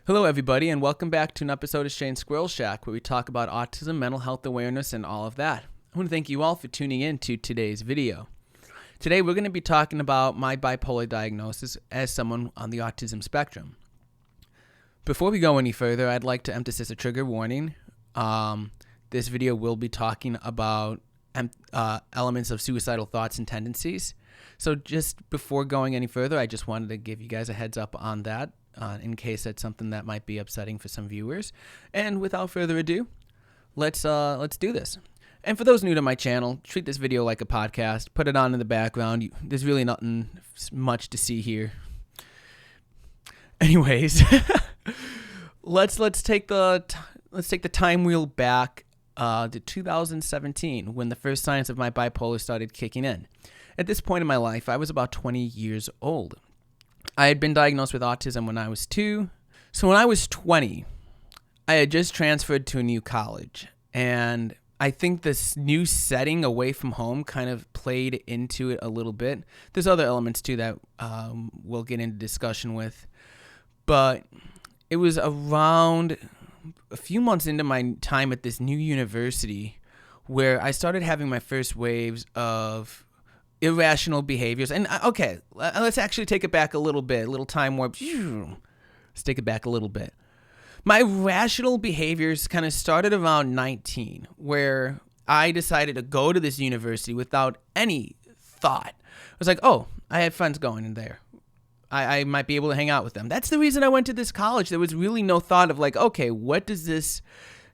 Hello, everybody, and welcome back to an episode of Shane's Squirrel Shack, where we talk about autism, mental health awareness, and all of that. I want to thank you all for tuning in to today's video. Today, we're going to be talking about my bipolar diagnosis as someone on the autism spectrum. Before we go any further, I'd like to emphasize a trigger warning. This video will be talking about elements of suicidal thoughts and tendencies. So just before going any further, I just wanted to give you guys a heads up on that. In case that's something that might be upsetting for some viewers. And without further ado, let's do this. And for those new to my channel, treat this video like a podcast. Put it on in the background. There's really nothing much to see here. Anyways, let's take the time wheel back to 2017 when the first signs of my bipolar started kicking in. At this point in my life, I was about 20 years old. I had been diagnosed with autism when I was 2. So when I was 20, I had just transferred to a new college. And I think this new setting away from home kind of played into it a little bit. There's other elements too that we'll get into discussion with. But it was around a few months into my time at this new university where I started having my first waves of irrational behaviors. And okay, let's actually take it back a little bit, a little time warp. Let's take it back a little bit. My irrational behaviors kind of started around 19, where I decided to go to this university without any thought. I was like, oh, I had friends going in there. I might be able to hang out with them. That's the reason I went to this college. There was really no thought of like, okay, what does this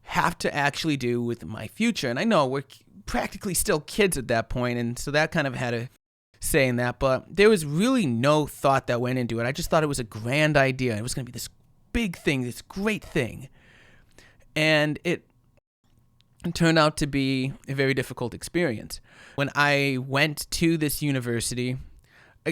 have to actually do with my future? And I know we're practically still kids at that point, and so that kind of had a say in that, but there was really no thought that went into it. I just thought it was a grand idea. It was going to be this big thing, this great thing, and it turned out to be a very difficult experience. When I went to this university,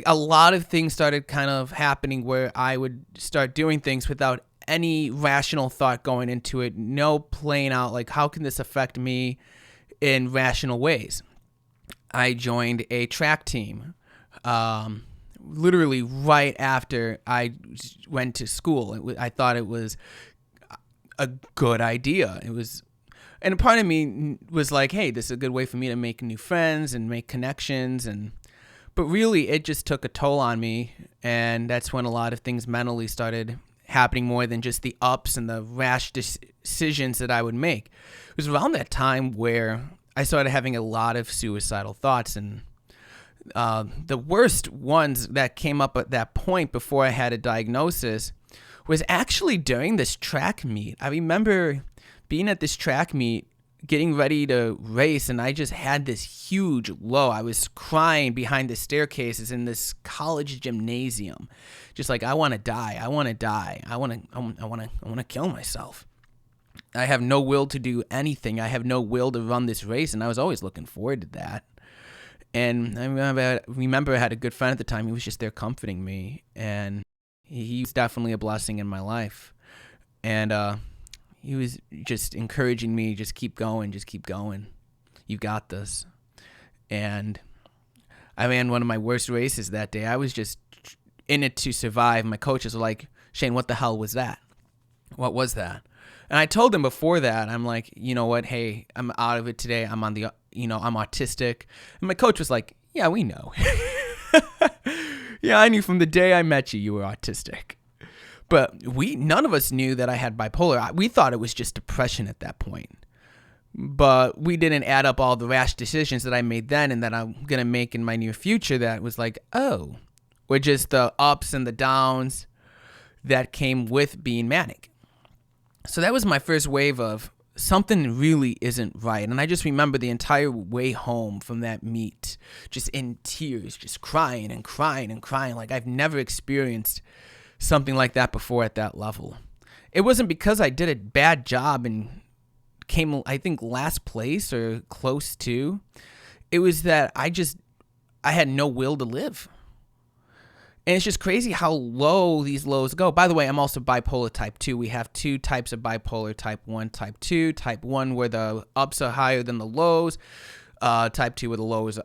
a lot of things started kind of happening where I would start doing things without any rational thought going into it, no playing out like, how can this affect me in rational ways. I joined a track team literally right after I went to school. I thought it was a good idea. And a part of me was like, hey, this is a good way for me to make new friends and make connections. But really, it just took a toll on me, and that's when a lot of things mentally started happening more than just the ups and the rash decisions that I would make. It was around that time where I started having a lot of suicidal thoughts, and the worst ones that came up at that point before I had a diagnosis was actually during this track meet. I remember being at this track meet, getting ready to race, and I just had this huge low. I was crying behind the staircases in this college gymnasium, just like, I want to die. I want to die. I want to kill myself. I have no will to do anything. I have no will to run this race, and I was always looking forward to that. And I remember I had a good friend at the time. He was just there comforting me, and he was definitely a blessing in my life. And he was just encouraging me, just keep going. You got this. And I ran one of my worst races that day. I was just in it to survive. My coaches were like, Shane, what the hell was that? What was that? And I told him before that, I'm like, you know what? Hey, I'm out of it today. I'm on I'm autistic. And my coach was like, yeah, we know. Yeah, I knew from the day I met you, you were autistic. But none of us knew that I had bipolar. We thought it was just depression at that point. But we didn't add up all the rash decisions that I made then and that I'm going to make in my near future that was like, oh, were just the ups and the downs that came with being manic. So that was my first wave of something really isn't right. And I just remember the entire way home from that meet, just in tears, just crying and crying and crying. Like I've never experienced something like that before at that level. It wasn't because I did a bad job and came, I think, last place or close to. It was that I had no will to live. And it's just crazy how low these lows go. By the way, I'm also bipolar type 2. We have 2 types of bipolar, type 1, type 2. Type 1 where the ups are higher than the lows. Type 2 where the lows are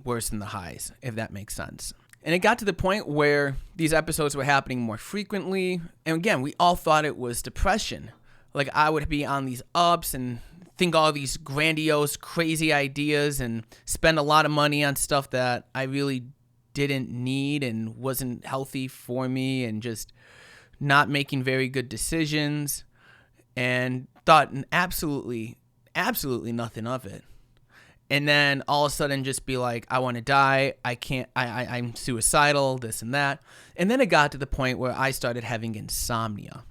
worse than the highs, if that makes sense. And it got to the point where these episodes were happening more frequently. And again, we all thought it was depression. Like I would be on these ups and think all these grandiose, crazy ideas and spend a lot of money on stuff that I really didn't need and wasn't healthy for me, and just not making very good decisions, and thought absolutely nothing of it. And then all of a sudden just be like, I want to die. I can't, I'm suicidal, this and that. And then it got to the point where I started having insomnia.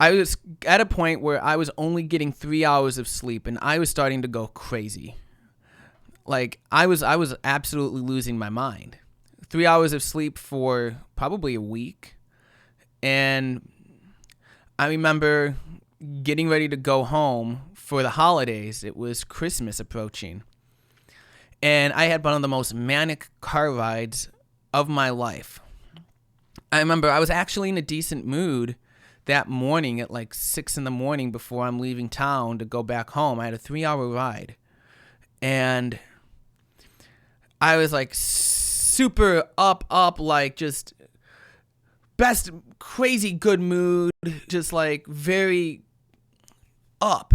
I was at a point where I was only getting 3 hours of sleep, and I was starting to go crazy. Like I was absolutely losing my mind. 3 hours of sleep for probably a week. And I remember getting ready to go home for the holidays. It was Christmas approaching. And I had one of the most manic car rides of my life. I remember I was actually in a decent mood that morning at like 6 a.m. before I'm leaving town to go back home. I had a 3-hour ride. And I was like super up, like just best crazy good mood, just like very up.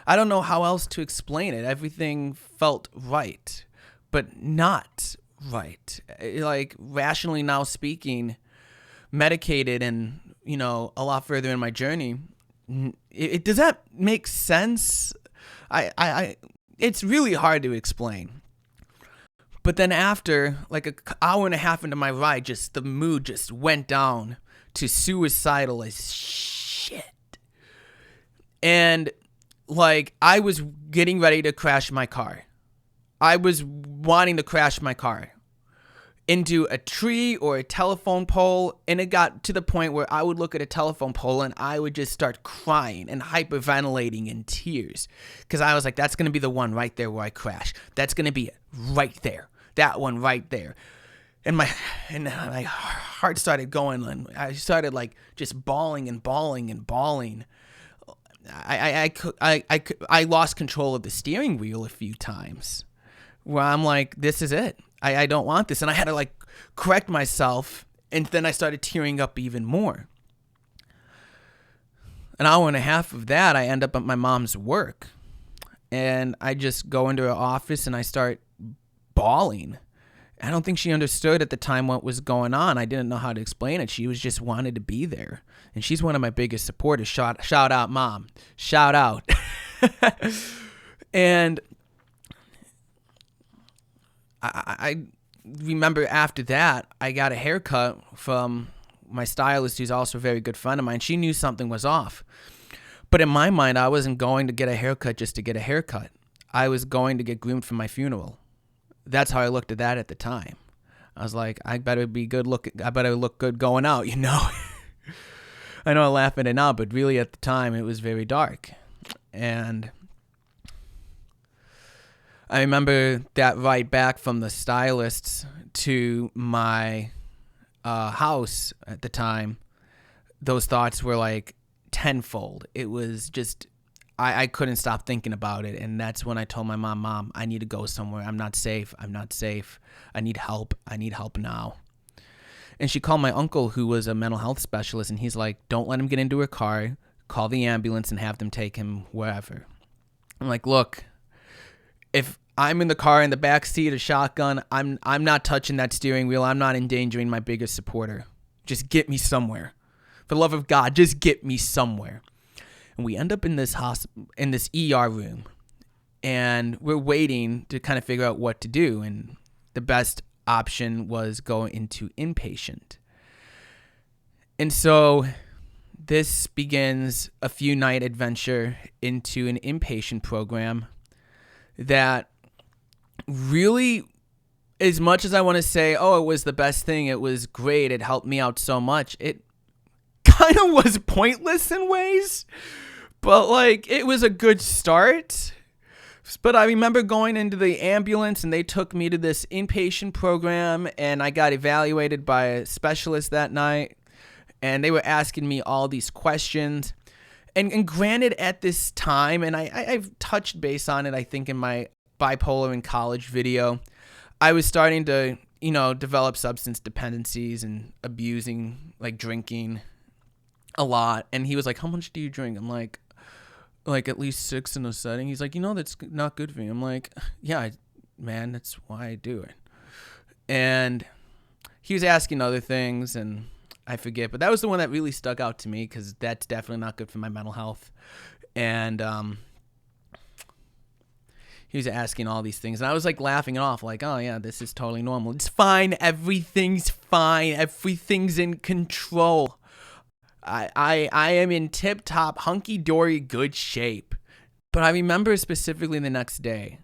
I don't know how else to explain it. Everything felt right, but not right. Like rationally now speaking, medicated and, you know, a lot further in my journey. Does that make sense? It's really hard to explain. But then after like an hour and a half into my ride, just the mood just went down to suicidal as shit. And like I was getting ready to crash my car. I was wanting to crash my car into a tree or a telephone pole, and it got to the point where I would look at a telephone pole and I would just start crying and hyperventilating in tears, because I was like, that's going to be the one right there where I crash. That's going to be it right there. That one right there. And my heart started going, and I started like just bawling and bawling and bawling. I lost control of the steering wheel a few times, where I'm like, this is it. I don't want this. And I had to like correct myself. And then I started tearing up even more. An hour and a half of that, I end up at my mom's work. And I just go into her office and I start bawling. I don't think she understood at the time what was going on. I didn't know how to explain it. She was just wanted to be there. And she's one of my biggest supporters. Shout out, Mom. Shout out. And I remember after that, I got a haircut from my stylist, who's also a very good friend of mine. She knew something was off. But in my mind, I wasn't going to get a haircut just to get a haircut. I was going to get groomed for my funeral. That's how I looked at that at the time. I was like, I better be good looking. I better look good going out, you know? I know I laugh at it now, but really at the time, it was very dark. And I remember that ride back from the stylists to my house at the time, those thoughts were like tenfold. It was just, I couldn't stop thinking about it. And that's when I told my mom, I need to go somewhere. I'm not safe. I need help. I need help now. And she called my uncle, who was a mental health specialist, and he's like, don't let him get into a car. Call the ambulance and have them take him wherever. I'm like, look, if I'm in the car in the back seat, a shotgun, I'm not touching that steering wheel. I'm not endangering my biggest supporter. Just get me somewhere. For the love of God, just get me somewhere. And we end up in this in this ER room, and we're waiting to kind of figure out what to do. And the best option was going into inpatient. And so this begins a few night adventure into an inpatient program that really, as much as I want to say, oh, it was the best thing, it was great, it helped me out so much, it kind of was pointless in ways, but like it was a good start. But I remember going into the ambulance and they took me to this inpatient program, and I got evaluated by a specialist that night, and they were asking me all these questions. And granted, at this time, and I've touched base on it, I think, in my bipolar in college video, I was starting to developed substance dependencies and abusing, like drinking a lot. And he was like, how much do you drink? I'm like at least 6 in a setting. He's like, that's not good for me. I'm like, yeah, man, that's why I do it. And he was asking other things, and I forget, but that was the one that really stuck out to me because that's definitely not good for my mental health. And he was asking all these things, and I was like laughing it off, like, oh yeah, this is totally normal. It's fine. Everything's fine. Everything's in control. I am in tip-top, hunky-dory good shape. But I remember specifically the next day,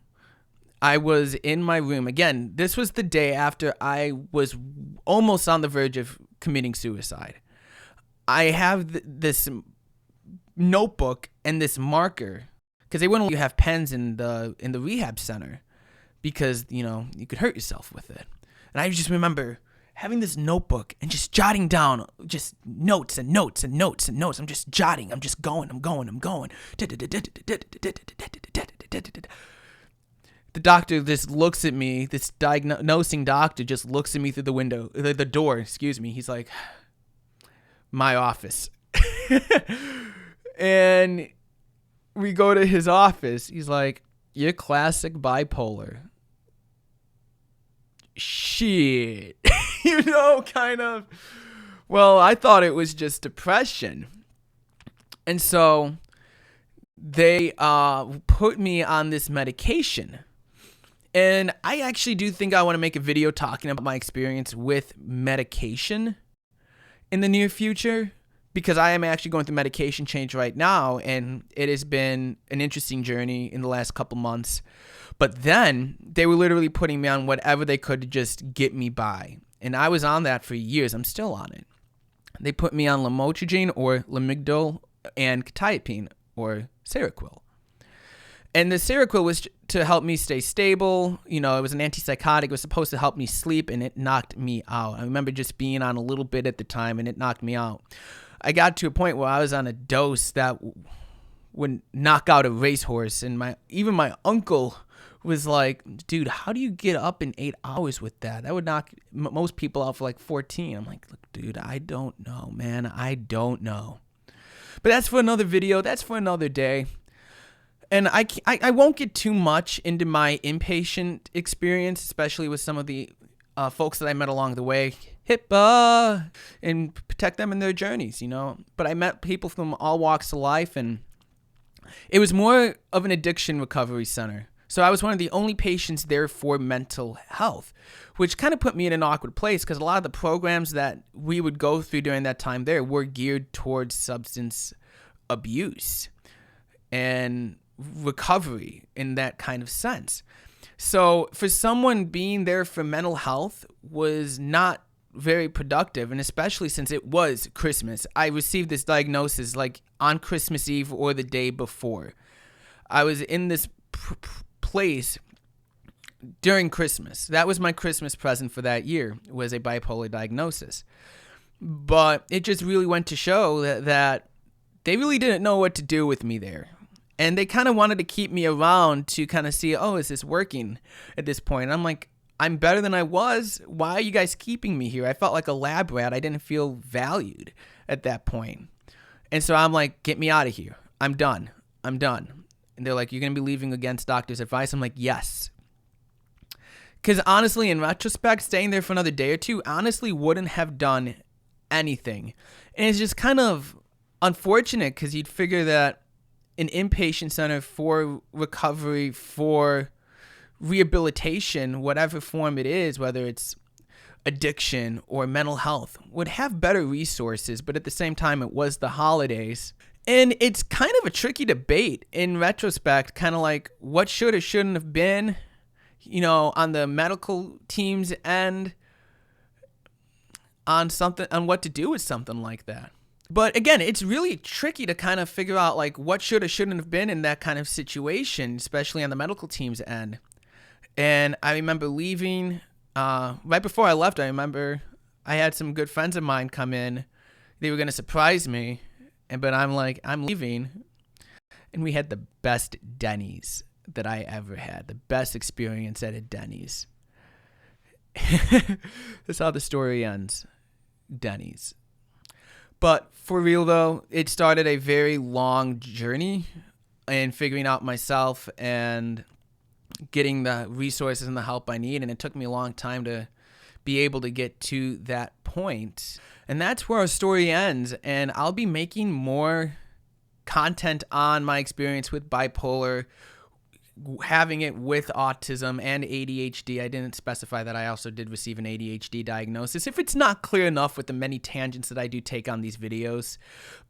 I was in my room. Again, this was the day after I was almost on the verge of committing suicide. I have this notebook and this marker, because they wouldn't let you have pens in the rehab center because, you could hurt yourself with it. And I just remember having this notebook and just jotting down just notes and notes and notes and notes. I'm just jotting. I'm just going. I'm going. The doctor just looks at me. This diagnosing doctor just looks at me through the door. Excuse me. He's like, my office. And we go to his office. He's like, you're classic bipolar. Shit. Kind of. Well, I thought it was just depression. And so they put me on this medication. And I actually do think I want to make a video talking about my experience with medication in the near future, because I am actually going through medication change right now, and it has been an interesting journey in the last couple months. But then they were literally putting me on whatever they could to just get me by. And I was on that for years. I'm still on it. They put me on lamotrigine or Lamictal and quetiapine or Seroquel. And the Seroquel was to help me stay stable. It was an antipsychotic. It was supposed to help me sleep, and it knocked me out. I remember just being on a little bit at the time, and it knocked me out. I got to a point where I was on a dose that would knock out a racehorse, and even my uncle was like, dude, how do you get up in 8 hours with that? That would knock most people out for like 14. I'm like, look, dude, I don't know, man. I don't know. But that's for another video. That's for another day. And I won't get too much into my inpatient experience, especially with some of the folks that I met along the way. HIPAA, and protect them in their journeys, But I met people from all walks of life, and it was more of an addiction recovery center. So I was one of the only patients there for mental health, which kind of put me in an awkward place because a lot of the programs that we would go through during that time there were geared towards substance abuse and recovery in that kind of sense. So for someone being there for mental health was not very productive, and especially since it was Christmas. I received this diagnosis like on Christmas Eve or the day before. I was in this place during Christmas. That was my Christmas present for that year, was a bipolar diagnosis. But it just really went to show that they really didn't know what to do with me there. And they kind of wanted to keep me around to kind of see, is this working at this point? And I'm like, I'm better than I was. Why are you guys keeping me here? I felt like a lab rat. I didn't feel valued at that point. And so I'm like, get me out of here. I'm done. And they're like, you're going to be leaving against doctor's advice? I'm like, yes. Because honestly, in retrospect, staying there for another day or two honestly wouldn't have done anything. And it's just kind of unfortunate because you'd figure that an inpatient center for recovery, for rehabilitation, whatever form it is, whether it's addiction or mental health, would have better resources. But at the same time, it was the holidays. And it's kind of a tricky debate in retrospect, kind of like what should or shouldn't have been, on the medical team's end, on what to do with something like that. But again, it's really tricky to kind of figure out like what should or shouldn't have been in that kind of situation, especially on the medical team's end. And I remember leaving, right before I left, I remember I had some good friends of mine come in. They were going to surprise me. But I'm like, I'm leaving. And we had the best Denny's that I ever had. The best experience at a Denny's. That's how the story ends. Denny's. But for real though, it started a very long journey in figuring out myself and getting the resources and the help I need. And it took me a long time to be able to get to that point. And that's where our story ends. And I'll be making more content on my experience with bipolar, having it with autism and ADHD. I didn't specify that I also did receive an ADHD diagnosis, if it's not clear enough with the many tangents that I do take on these videos.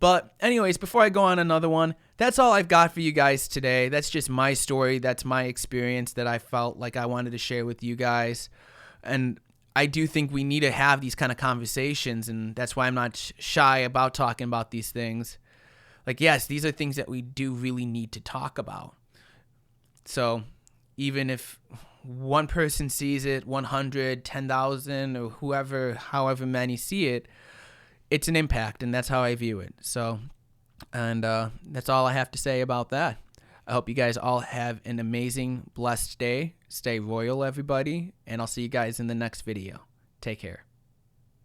But anyways, before I go on another one, that's all I've got for you guys today. That's just my story. That's my experience that I felt like I wanted to share with you guys. And I do think we need to have these kind of conversations, and that's why I'm not shy about talking about these things. Like, yes, these are things that we do really need to talk about. So even if one person sees it, 100, 10,000, or however many see it, it's an impact, and that's how I view it. So, and that's all I have to say about that. I hope you guys all have an amazing, blessed day. Stay royal, everybody, and I'll see you guys in the next video. Take care.